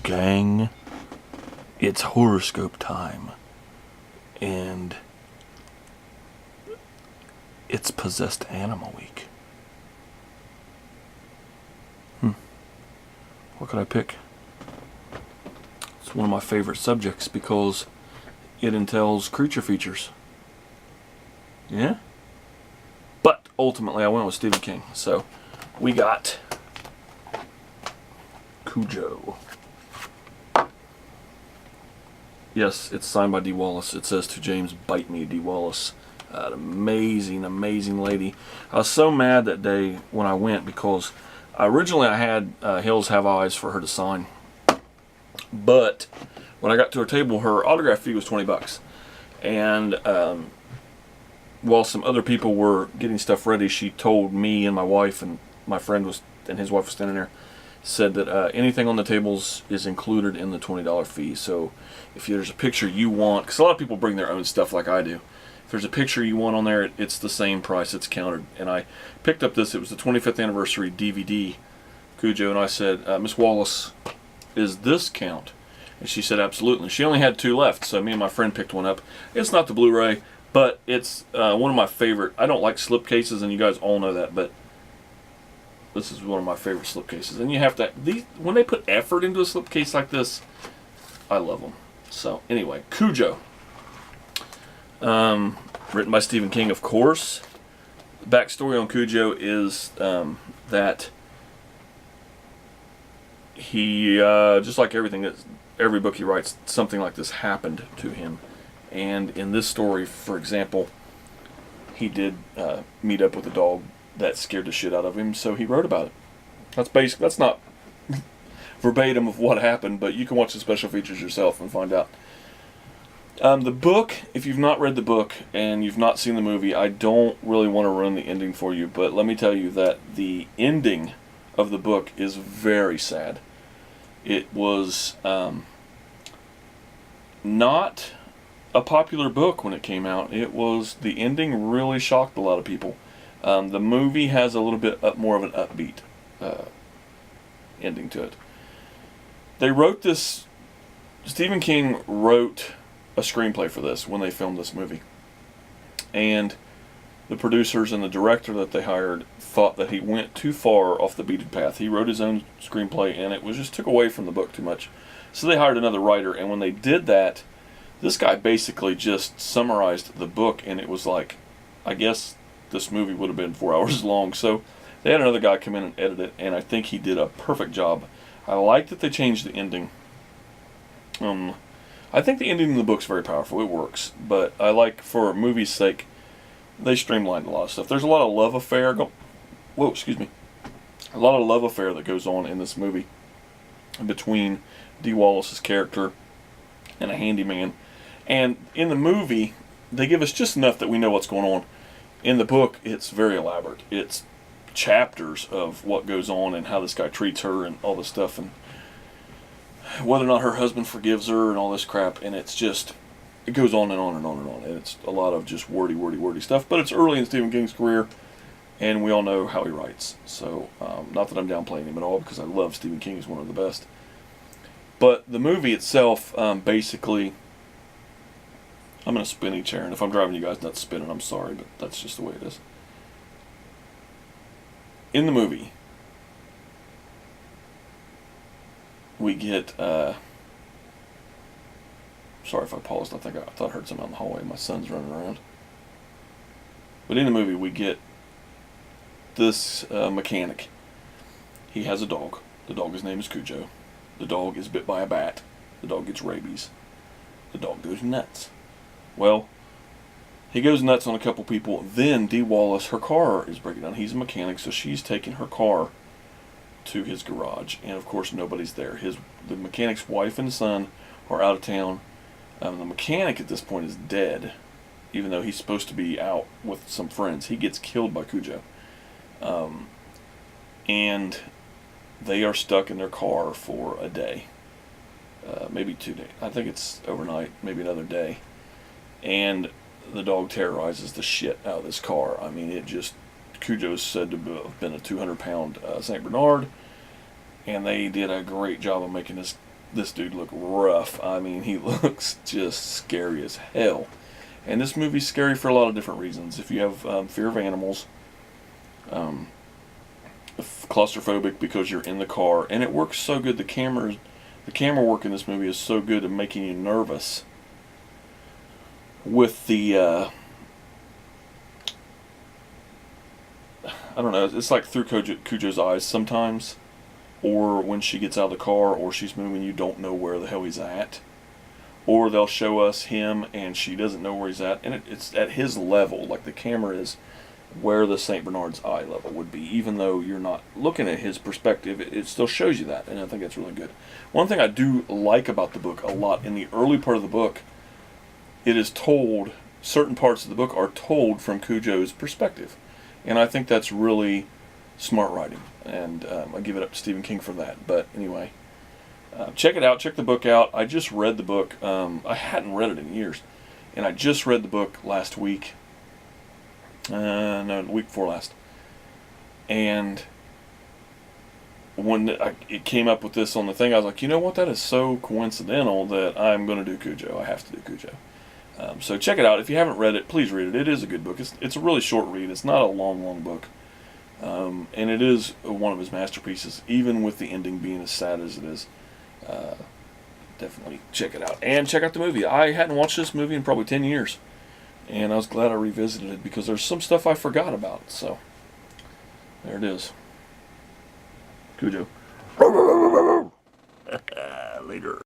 gang? It's horoscope time. And it's Possessed Animal Week. What could I pick? It's one of my favorite subjects because it entails creature features. Yeah? But ultimately I went with Stephen King. So we got Cujo. Yes, it's signed by Dee Wallace. It says, "To James, bite me, Dee Wallace." An amazing, amazing lady. I was so mad that day when I went because originally I had Hills Have Eyes for her to sign. But when I got to her table, her autograph fee was $20. And while some other people were getting stuff ready, she told me and my wife, and my friend and his wife was standing there, said that anything on the tables is included in the $20 fee. So if there's a picture you want, because a lot of people bring their own stuff like I do. If there's a picture you want on there, it's the same price, it's counted. And I picked up this, it was the 25th anniversary DVD Cujo, and I said, "Miss Wallace, is this count?" And she said, "Absolutely." She only had 2 left, so me and my friend picked one up. It's not the Blu-ray, but it's one of my favorite. I don't like slipcases, and you guys all know that, but this is one of my favorite slipcases. And you have to, when they put effort into a slipcase like this, I love them. So anyway, Cujo. Written by Stephen King, of course. The backstory on Cujo is that he, just like every book he writes, something like this happened to him. And in this story, for example, he did meet up with a dog that scared the shit out of him, so he wrote about it. That's not verbatim of what happened, but you can watch the special features yourself and find out. The book, if you've not read the book and you've not seen the movie, I don't really want to ruin the ending for you, but let me tell you that the ending of the book is very sad. It was not a popular book when it came out. The ending really shocked a lot of people. The movie has a little bit more of an upbeat ending to it. They wrote this, Stephen King wrote a screenplay for this when they filmed this movie. And the producers and the director that they hired thought that he went too far off the beaten path. He wrote his own screenplay and it just took away from the book too much. So they hired another writer, and when they did that, this guy basically just summarized the book, and it was like, I guess this movie would have been 4 hours long. So they had another guy come in and edit it, and I think he did a perfect job. I like that they changed the ending. I think the ending in the book's very powerful. It works. But I like, for movie's sake, they streamlined a lot of stuff. There's a lot of love affair. A lot of love affair that goes on in this movie between Dee Wallace's character and a handyman. And in the movie, they give us just enough that we know what's going on. In the book, it's very elaborate. It's chapters of what goes on and how this guy treats her and all this stuff, and whether or not her husband forgives her and all this crap. And it goes on and on and on and on. And it's a lot of just wordy stuff. But it's early in Stephen King's career, and we all know how he writes. So, not that I'm downplaying him at all, because I love Stephen King. He's one of the best. But the movie itself, basically, I'm in a spinny chair, and if I'm driving you guys nuts spinning, I'm sorry, but that's just the way it is. In the movie, we get, sorry if I paused, I thought I heard something out in the hallway. My son's running around. But in the movie, we get this mechanic. He has a dog. The dog, his name is Cujo. The dog is bit by a bat. The dog gets rabies. The dog goes nuts. Well, he goes nuts on a couple people. Then Dee Wallace, her car is breaking down. He's a mechanic, so she's taking her car to his garage. And of course, nobody's there. The mechanic's wife and son are out of town. The mechanic at this point is dead, even though he's supposed to be out with some friends. He gets killed by Cujo. And they are stuck in their car for a day. Maybe 2 days. I think it's overnight, maybe another day. And the dog terrorizes the shit out of this car. I mean, Cujo's said to have been a 200-pound St. Bernard, and they did a great job of making this this dude look rough. I mean, he looks just scary as hell. And this movie's scary for a lot of different reasons. If you have fear of animals, claustrophobic because you're in the car, and it works so good. The camera work in this movie is so good at making you nervous. With the I don't know, it's like through Cujo's eyes sometimes, or when she gets out of the car, or she's moving, you don't know where the hell he's at. Or they'll show us him and she doesn't know where he's at, and it's at his level, like the camera is where the St. Bernard's eye level would be. Even though you're not looking at his perspective, it still shows you that, and I think that's really good. One thing I do like about the book a lot, in the early part of the book, it is told, certain parts of the book are told from Cujo's perspective. And I think that's really smart writing, and I give it up to Stephen King for that. But anyway, check it out, check the book out. I just read the book, I hadn't read it in years, and I just read the book last week, no, the week before last. And when it came up with this on the thing, I was like, you know what, that is so coincidental that I'm going to do Cujo. I have to do Cujo. So check it out. If you haven't read it, please read it. It is a good book. It's a really short read. It's not a long book. And it is one of his masterpieces, even with the ending being as sad as it is. Definitely check it out. And check out the movie. I hadn't watched this movie in probably 10 years. And I was glad I revisited it because there's some stuff I forgot about. So, there it is. Cujo. Later.